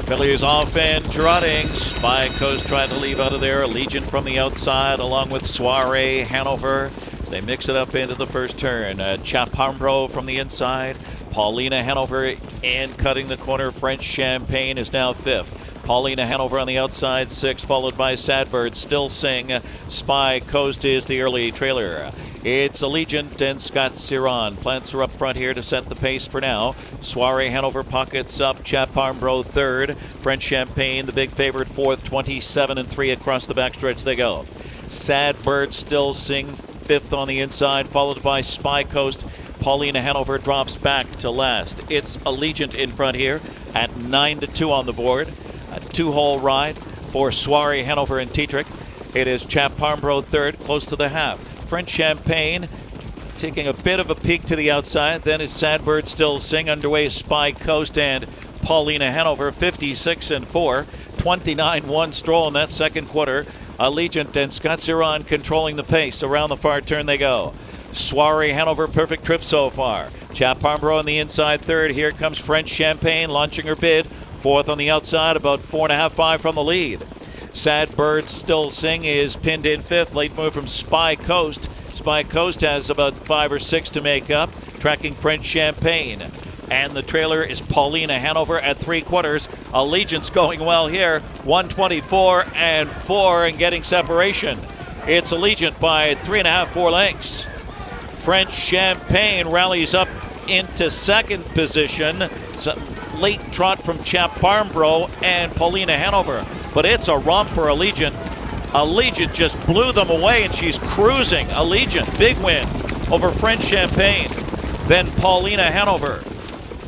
Fillies off and trotting. Spy Coast trying to leave out of there. Allegiant from the outside along with Soiree Hanover. As they mix it up into the first turn. Chaparro from the inside. Paulina Hanover and cutting the corner. French Champagne is now fifth. Paulina Hanover on the outside, sixth, followed by Sadbird. Still Sing. Spy Coast is the early trailer. It's Allegiant and Scott Ciron. Plants are up front here to set the pace for now. Soiree Hanover pockets up. Chaparro third. French Champagne, the big favorite, fourth. 27-3 across the backstretch they go. Sadbird Still Sing fifth on the inside, followed by Spy Coast. Paulina Hanover drops back to last. It's Allegiant in front here at 9-2 on the board. A two-hole ride for Soiree Hanover and Tetrick. It is Chaparro third, close to the half. French Champagne taking a bit of a peek to the outside. Then it's Sadbird Still Sing underway. Spy Coast and Paulina Hanover 56-4. 29-1 stroll in that second quarter. Allegiant and Scott Ciron controlling the pace. Around the far turn they go. Soiree Hanover, perfect trip so far. Chaparro on the inside third. Here comes French Champagne launching her bid. Fourth on the outside, about 4.5, 5 from the lead. Sadbird Still Sing is pinned in fifth. Late move from Spy Coast. Spy Coast has about 5 or 6 to make up. Tracking French Champagne. And the trailer is Paulina Hanover at 3/4. Allegiant's going well here. 124-4 and getting separation. It's Allegiant by 3.5, 4 lengths. French Champagne rallies up into second position. Late trot from Chaparro and Paulina Hanover. But it's a romp for Allegiant. Allegiant just blew them away and she's cruising. Allegiant, big win over French Champagne. Then Paulina Hanover.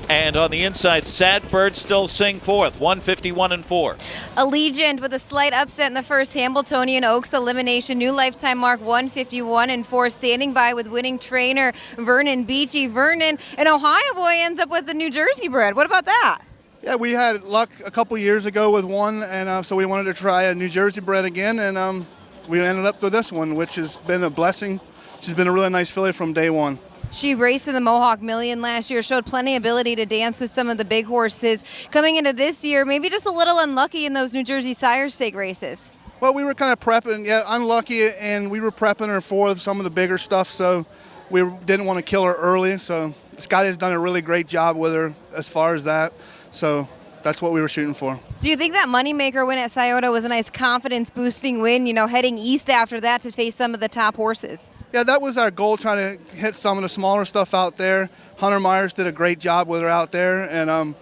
And on the inside, Sadbird Still Sing fourth, 151-4. Allegiant with a slight upset in the first. Hambletonian Oaks elimination, new lifetime mark 151-4. Standing by with winning trainer Vernon Beachy. Vernon, an Ohio boy, ends up with the New Jersey bred. What about that? Yeah, we had luck a couple years ago with one, and so we wanted to try a New Jersey bred again, and we ended up with this one, which has been a blessing. She's been a really nice filly from day one. She raced in the Mohawk Million last year, showed plenty of ability to dance with some of the big horses. Coming into this year, maybe just a little unlucky in those New Jersey Sire Stake races. Well, we were kind of prepping, unlucky, and we were prepping her for some of the bigger stuff, so we didn't want to kill her early. So Scott has done a really great job with her as far as that. So that's what we were shooting for. Do you think that moneymaker win at Scioto was a nice confidence-boosting win, heading east after that to face some of the top horses? Yeah, that was our goal, trying to hit some of the smaller stuff out there. Hunter Myers did a great job with her out there, and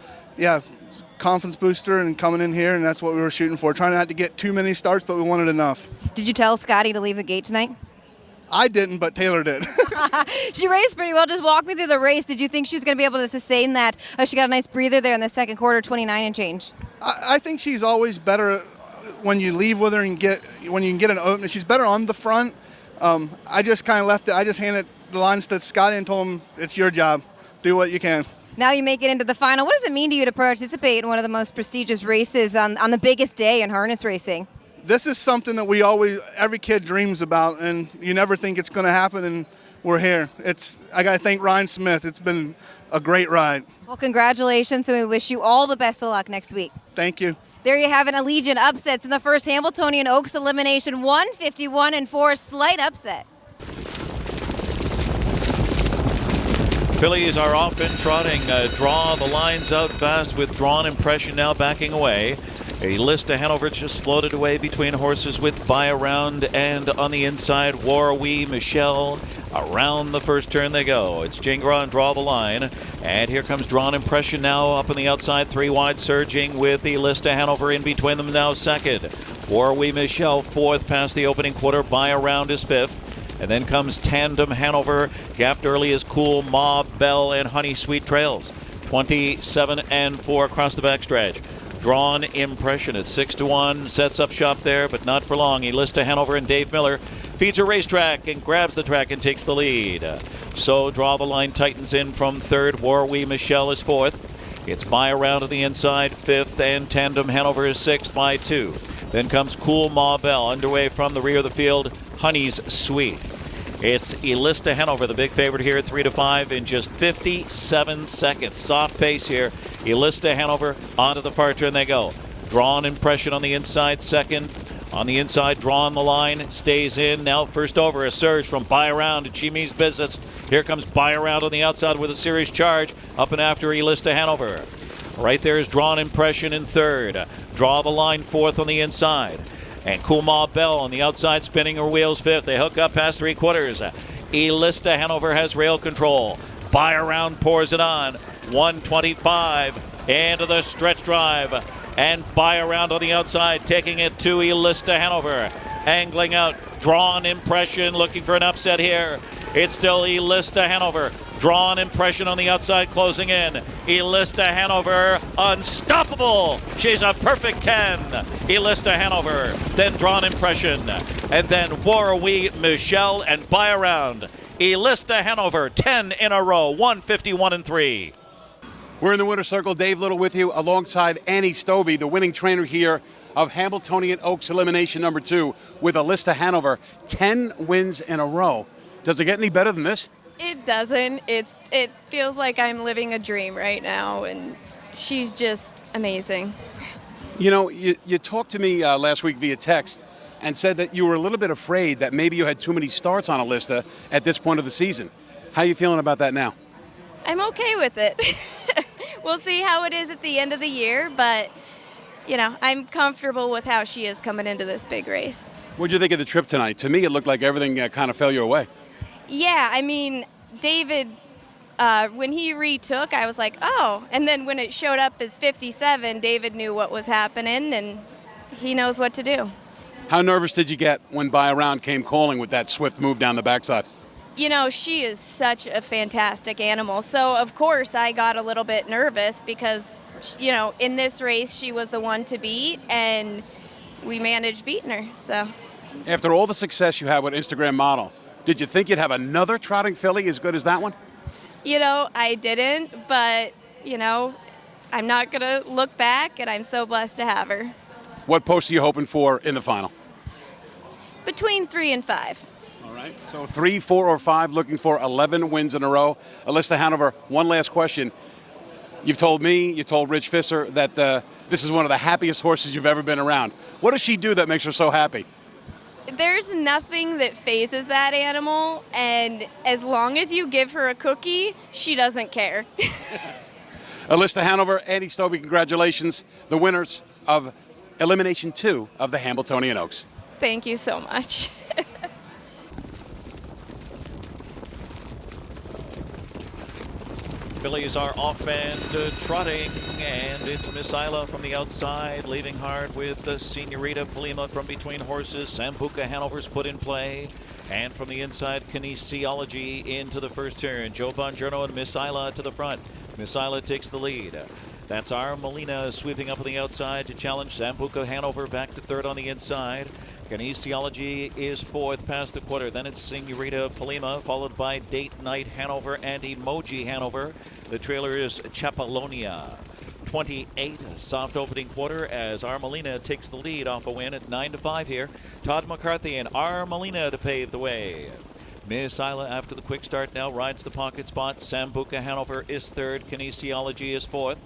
confidence booster and coming in here, and that's what we were shooting for. Trying not to get too many starts, but we wanted enough. Did you tell Scotty to leave the gate tonight? I didn't, but Taylor did. She raced pretty well. Just walk me through the race. Did you think she was going to be able to sustain that? She got a nice breather there in the second quarter, 29 and change. I think she's always better when you leave with her and when you can get an opening. She's better on the front. I just kind of left it. I just handed the lines to Scotty and told him, it's your job. Do what you can. Now you make it into the final. What does it mean to you to participate in one of the most prestigious races on the biggest day in harness racing? This is something that every kid dreams about, and you never think it's going to happen, and we're here. I got to thank Ryan Smith. It's been a great ride. Well, congratulations, and we wish you all the best of luck next week. Thank you. There you have it. Allegiant upsets in the first Hambletonian Oaks elimination, 151-4, slight upset. Fillies are off and trotting. Draw the lines out fast with Drawn Impression now backing away. Elista Hanover just floated away between horses with Buy Around, and on the inside, War Wee Michelle. Around the first turn they go. It's Jingra and Draw the Line. And here comes Drawn Impression now up on the outside, 3 wide surging with Elista Hanover in between them now second. War Wee Michelle fourth past the opening quarter. Buy Around is fifth. And then comes Tandem Hanover. Gapped early is Cool Ma Bell and Honey Sweet Trails. 27-4 across the backstretch. Drawn Impression at 6-1, sets up shop there, but not for long. Elista Hanover and Dave Miller feeds a racetrack and grabs the track and takes the lead. So Draw the Line tightens in from third. War Wee Michelle is fourth. It's Buy Around to the inside, fifth, and Tandem Hanover is sixth by 2. Then comes Cool Ma Bell underway from the rear of the field. Honey's Sweet. It's Elista Hanover, the big favorite here at 3-5 in just 57 seconds. Soft pace here. Elista Hanover onto the far turn they go. Drawn impression on the inside, second. On the inside, drawn the line, stays in. Now first over, a surge from By Around, and she means business. Here comes By Around on the outside with a serious charge. Up and after Elista Hanover. Right there is Drawn Impression in third. Draw the line fourth on the inside. And Kuma Bell on the outside spinning her wheels fifth. They hook up past 3/4. Elista Hanover has rail control. By Around pours it on. 125 into the stretch drive. And By Around on the outside, taking it to Elista Hanover. Angling out, Drawn Impression, looking for an upset here. It's still Elista Hanover. Drawn Impression on the outside, closing in. Elista Hanover, unstoppable. She's a perfect 10. Elista Hanover, then Drawn Impression. And then Warwick, Michelle, and By Around. Elista Hanover, 10 in a row, 151-3. We're in the winner's circle. Dave Little with you alongside Annie Stobie, the winning trainer here of Hambletonian Oaks elimination number 2 with Elista Hanover. 10 wins in a row. Does it get any better than this? It doesn't. It feels like I'm living a dream right now, and she's just amazing. You know, you talked to me last week via text and said that you were a little bit afraid that maybe you had too many starts on Elista at this point of the season. How are you feeling about that now? I'm okay with it. We'll see how it is at the end of the year, but, you know, I'm comfortable with how she is coming into this big race. What did you think of the trip tonight? To me, it looked like everything kind of fell your way. Yeah, I mean, David, when he retook, I was like, oh. And then when it showed up as 57, David knew what was happening, and he knows what to do. How nervous did you get when By Around came calling with that swift move down the backside? You know, she is such a fantastic animal. So, of course, I got a little bit nervous because, you know, in this race, she was the one to beat, and we managed beating her, so. After all the success you had with Instagram Model, did you think you'd have another trotting filly as good as that one? You know, I didn't, but, you know, I'm not going to look back, and I'm so blessed to have her. What post are you hoping for in the final? Between 3 and 5. All right, so 3, 4, or 5, looking for 11 wins in a row. Elista Hanover, one last question. You've told me, you told Rich Fisser that this is one of the happiest horses you've ever been around. What does she do that makes her so happy? There's nothing that phases that animal, and as long as you give her a cookie, she doesn't care. Elista Hanover, Annie Stobie, congratulations, the winners of Elimination 2 of the Hambletonian Oaks. Thank you so much. Fillies are off and trotting, and it's Miss Isla from the outside, leaving hard with the Senorita Polima from between horses. Sambuca Hanover's put in play, and from the inside, Kinesiology into the first turn. Joe Bongiorno and Miss Isla to the front. Miss Isla takes the lead. That's our Melina sweeping up on the outside to challenge Sambuca Hanover back to third on the inside. Kinesiology is fourth past the quarter. Then it's Senorita Polima, followed by Date Night Hanover and Emoji Hanover. The trailer is Chapalonia. 28, soft opening quarter as Armelina takes the lead off a win at 9-5 here. Todd McCarthy and Armelina to pave the way. Miss Isla, after the quick start, now rides the pocket spot. Sambuca Hanover is third. Kinesiology is fourth.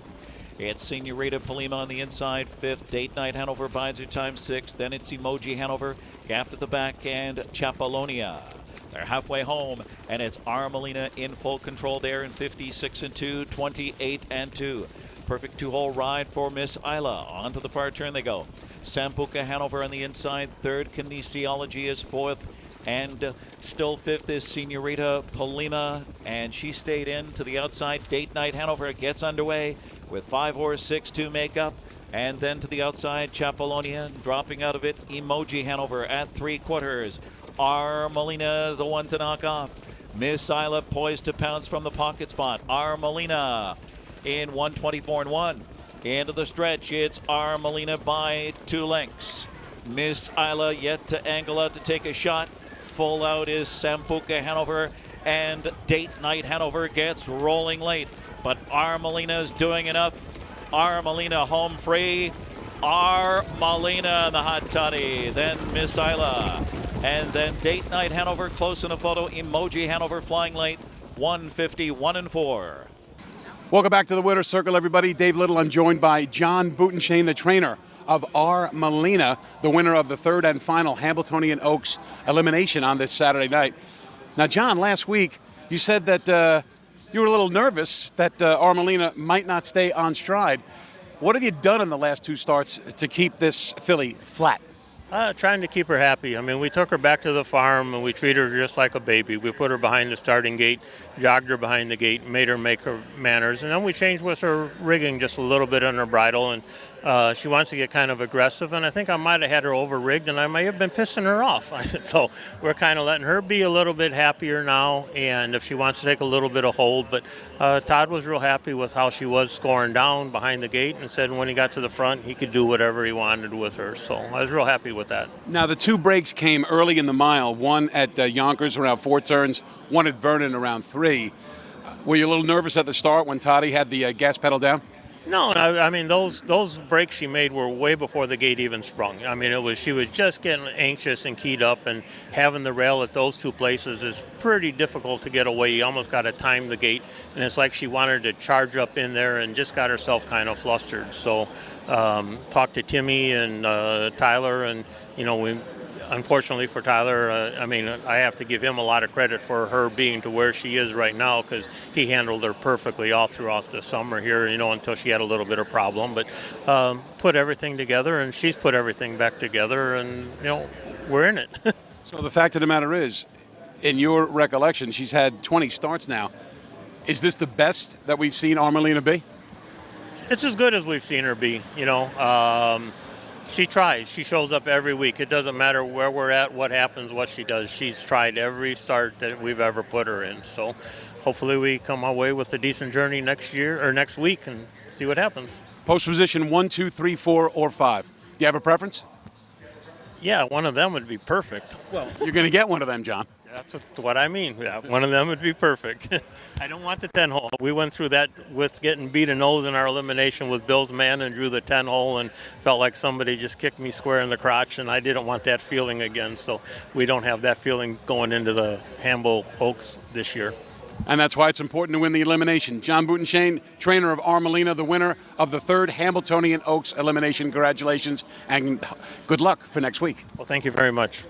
It's Senorita Polima on the inside, fifth. Date Night Hanover bides her time, sixth. Then it's Emoji Hanover, gapped at the back, and Chapalonia. They're halfway home, and it's Armelina in full control there in 56-2, 28-2. Perfect two-hole ride for Miss Isla. On to the far turn they go. Sambuca Hanover on the inside, third. Kinesiology is fourth. And still fifth is Senorita Polima, and she stayed in to the outside. Date Night Hanover gets underway with 5 or 6 to make up. And then to the outside, Chapalonia dropping out of it. Emoji Hanover at 3/4. Armelina, the one to knock off. Miss Isla poised to pounce from the pocket spot. Armelina in 124-1. Into the stretch, it's Armelina by 2 lengths. Miss Isla yet to angle out to take a shot. Full out is Sambuca Hanover, and Date Night Hanover gets rolling late. But Armelina's doing enough. Armelina home free. Armelina in the hot toddy. Then Miss Isla. And then date night Hanover close in a photo. Emoji Hanover flying late. 151 and 4. Welcome back to the Winner's Circle, everybody. Dave Little. I'm joined by John Boutenshane, the trainer of R. Melina, the winner of the third and final Hambletonian Oaks elimination on this Saturday night. Now, John, last week you said that you were a little nervous that R. Melina might not stay on stride. What have you done in the last two starts to keep this filly flat? Trying to keep her happy. I mean, we took her back to the farm and we treated her just like a baby. We put her behind the starting gate, jogged her behind the gate, made her make her manners, and then we changed with her rigging just a little bit on her bridle. And she wants to get kind of aggressive, and I think I might have had her over-rigged, and I may have been pissing her off. So we're kind of letting her be a little bit happier now, and if she wants to take a little bit of hold. But Todd was real happy with how she was scoring down behind the gate, and said when he got to the front, he could do whatever he wanted with her. So I was real happy with that. Now, the two breaks came early in the mile, one at Yonkers around 4 turns, one at Vernon around 3. Were you a little nervous at the start when Toddy had the gas pedal down? No, I mean those breaks she made were way before the gate even sprung. I mean she was just getting anxious and keyed up, and having the rail at those two places is pretty difficult to get away. You almost got to time the gate, and it's like she wanted to charge up in there and just got herself kind of flustered. So talked to Timmy and Tyler, and we. Unfortunately for Tyler, I have to give him a lot of credit for her being to where she is right now, because he handled her perfectly all throughout the summer here, until she had a little bit of problem. But put everything together, and she's put everything back together, and, we're in it. So the fact of the matter is, in your recollection, she's had 20 starts now. Is this the best that we've seen R. Melina be? It's as good as we've seen her be, She tries. She shows up every week. It doesn't matter where we're at, what happens, what she does. She's tried every start that we've ever put her in. So hopefully we come away with a decent journey next week and see what happens. Post position 1, 2, 3, 4, or 5. Do you have a preference? Yeah, one of them would be perfect. Well, you're going to get one of them, John. That's what I mean. Yeah, one of them would be perfect. I don't want the 10-hole. We went through that with getting beat a nose in our elimination with Bill's man and drew the 10-hole and felt like somebody just kicked me square in the crotch, and I didn't want that feeling again. So we don't have that feeling going into the Hambletonian Oaks this year. And that's why it's important to win the elimination. John Boutenshane, trainer of R. Melina, the winner of the third Hambletonian Oaks elimination. Congratulations and good luck for next week. Well, thank you very much.